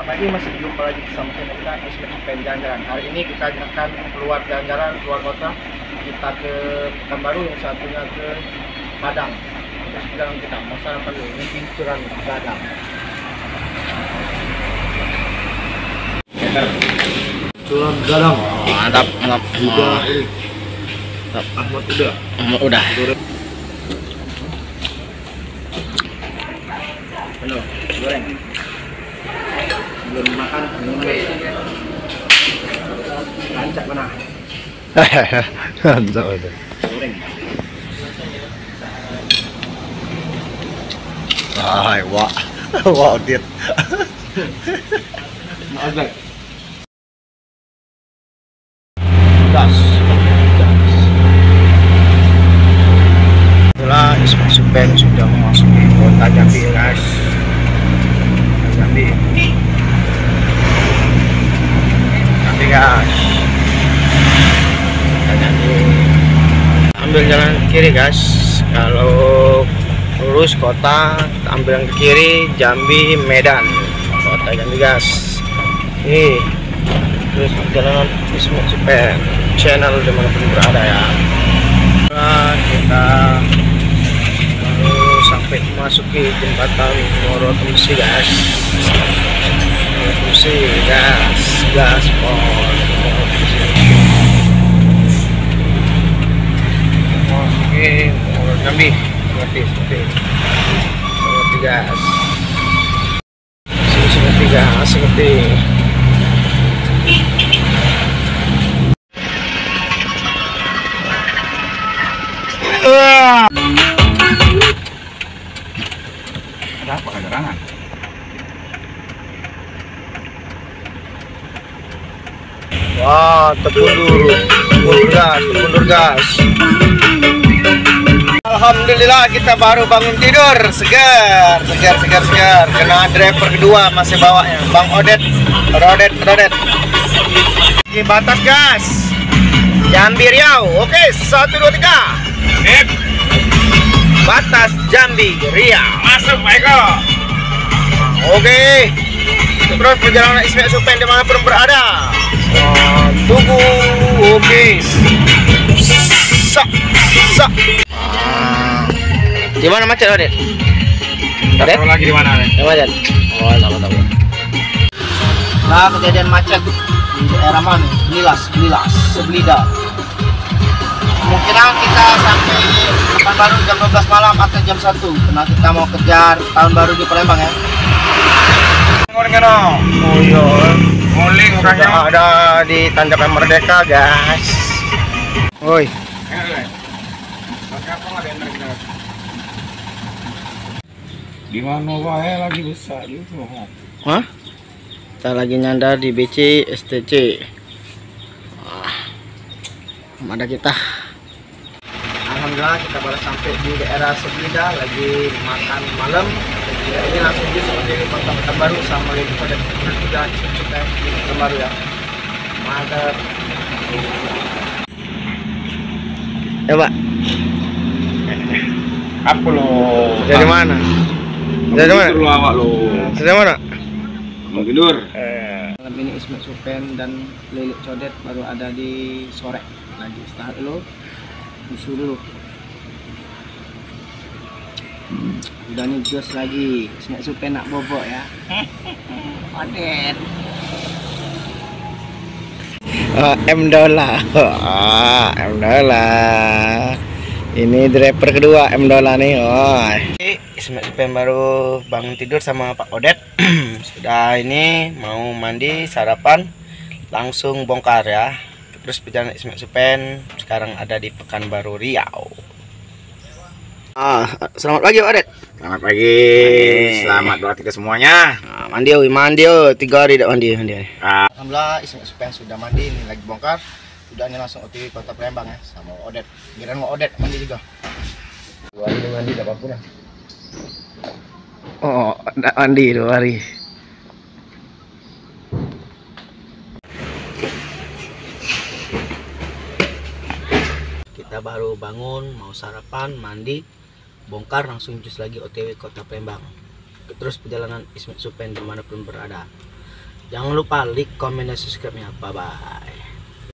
Selamat pagi, masih jumpa lagi bersama channel kita Ismet Supen Jalan-Jalan. Hari ini kita akan keluar jalan-jalan keluar kota. Kita ke Pekanbaru, yang satunya ke Padang. Terus jalan kita mau sarapan dulu. Ini pincuran gadang. Pincuran gadang. Mantap, mantap. Juga ini. Ahmad udah. Udah. Penuh, goreng. Belum makan, belum rancak mana? Mantap itu. Goreng. Hai, wah. Wah, dit. Agak. Gas. Setelah Ismet Supen sudah memasuki kota Jambi, guys. Jambi, guys. Ambil jalan kiri, guys. Kalau lurus kota, kita ambil yang ke kiri, Jambi, Medan. Kota Jambi, guys. Ini terus perjalanan Ismet Supen channel dimanapun berada ya. Kita baru sampai memasuki jembatan Morotumsi, guys. Morotumsi, gaspol. Memasuki Moro Jambi, seperti gas. Seperti gas, seperti. Ada apa kegerangan? Wah, terpundur gas. Alhamdulillah kita baru bangun tidur, segar. Kena driver kedua masih bawanya, Bang Rodet. Di batas gas. Jambi Riau. Oke, 1 2 3. Batas Jambi Riau. Masuk, Eko. Oke. Terus perjalanan Ismet Supen dimanapun berada. Tunggu. Oke. Di mana macet, Rodet? Taruh lagi di mana, Ren? Di macet. Oh, tahu. Nah, kejadian macet di daerah mana? Milas, Sebelida. Kemungkinan kita sampai Pekanbaru jam 12 malam atau jam 1 karena kita mau kejar tahun baru di Palembang ya. Oh iya, Nguling sudah ada di Tanjakan Merdeka, guys. Woi. Di mana wae lagi besar itu. Hah? Kita lagi nyandar di BC STC. Ada kita. Alhamdulillah kita baru sampai di daerah Sebelida, lagi makan malam. Ini langsung di seperti kota Pekanbaru sama lagi pada juga suka di Pekanbaru ya. Mantap. Coba. Apa lo? Dari mana? Dari mana? Lu awak lo. Dari mana? Mau tidur? Malam ini Ismet Supen dan Lilik Codet baru ada di sore. Lagi istirahat dulu, susu dulu. Udah nih jos lagi, Ismet Supen nak bobok ya. Odet. M Dola. M Dola. Ini driver kedua M Dola nih. Ismet Supen baru bangun tidur sama Pak Odet. Sudah ini mau mandi, sarapan, langsung bongkar ya. Terus perjalanan Ismet Supen sekarang ada di Pekanbaru Riau. Selamat pagi Pak Odet. Selamat pagi. Selamat buat kita semuanya. Mandi 3 hari tidak mandi. Alhamdulillah Ismet Supen sudah mandi, ini lagi bongkar. Sudah ini langsung OTW kota Palembang ya sama Odet. Kirain mau Odet mandi juga. 2 hari mandi tidak apa-apa lah. Oh, tidak mandi 2 hari. Kita baru bangun, mau sarapan, mandi, bongkar, langsung jus lagi OTW kota Palembang. Terus perjalanan Ismet Supen dimanapun berada. Jangan lupa like, comment, dan subscribe-nya. Bye bye.